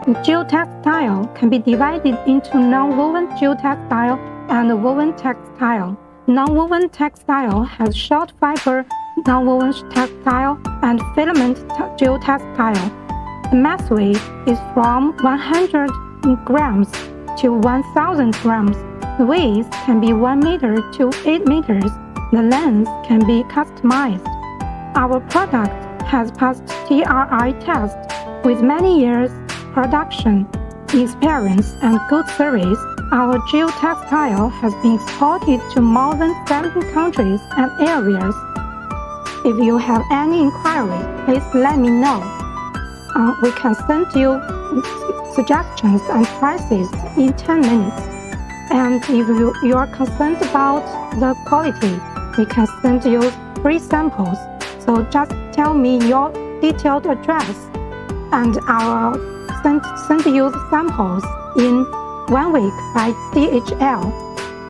Geotextile can be divided into non-woven geotextile and woven textile. Non-woven textile has short fiber non-woven textile and filament geotextile. The mass weight is from 100 grams to 1,000 grams. The width can be 1 meter to 8 meters. The length can be customized. Our product has passed TRI test with many years production experience and good service. Our geotextile has been exported to more than 70 countries and areas. If you have any inquiry, please let me know. We can send you suggestions and prices in 10 minutes. And if you are concerned about the quality, we can send you free samples. So just tell me your detailed address, and I will send you the samples in 1 week by DHL.